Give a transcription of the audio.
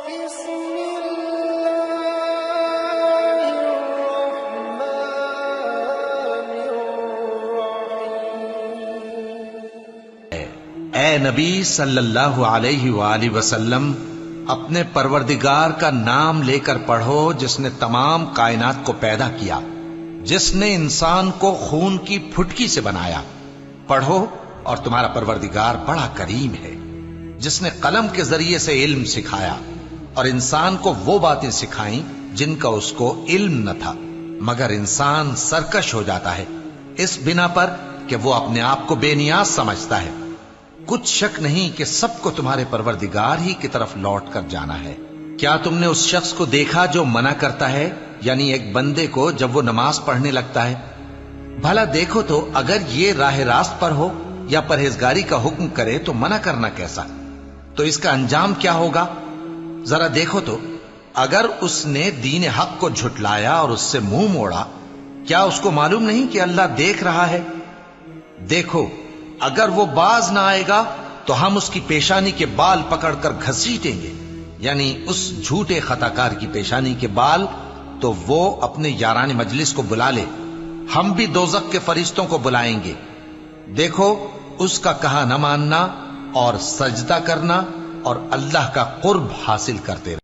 بسم الله الرحمن الرحيم۔ اے نبی صلی اللہ علیہ وآلہ وسلم، اپنے پروردگار کا نام لے کر پڑھو جس نے تمام کائنات کو پیدا کیا، جس نے انسان کو خون کی پھٹکی سے بنایا۔ پڑھو، اور تمہارا پروردگار بڑا کریم ہے، جس نے قلم کے ذریعے سے علم سکھایا اور انسان کو وہ باتیں سکھائیں جن کا اس کو علم نہ تھا، مگر انسان سرکش ہو جاتا ہے اس بنا پر کہ وہ اپنے آپ کو بے نیاز سمجھتا ہے۔ کچھ شک نہیں کہ سب کو تمہارے پروردگار ہی کی طرف لوٹ کر جانا ہے۔ کیا تم نے اس شخص کو دیکھا جو منع کرتا ہے، یعنی ایک بندے کو جب وہ نماز پڑھنے لگتا ہے؟ بھلا دیکھو تو اگر یہ راہ راست پر ہو یا پرہیزگاری کا حکم کرے تو منع کرنا کیسا؟ تو اس کا انجام کیا ہوگا؟ ذرا دیکھو تو اگر اس نے دین حق کو جھٹلایا اور اس سے منہ موڑا، کیا اس کو معلوم نہیں کہ اللہ دیکھ رہا ہے؟ دیکھو، اگر وہ باز نہ آئے گا تو ہم اس کی پیشانی کے بال پکڑ کر گھسیٹیں گے، یعنی اس جھوٹے خطاکار کی پیشانی کے بال، تو وہ اپنے یاران مجلس کو بلا لے، ہم بھی دوزخ کے فرشتوں کو بلائیں گے۔ دیکھو، اس کا کہا نہ ماننا اور سجدہ کرنا اور اللہ کا قرب حاصل کرتے رہے۔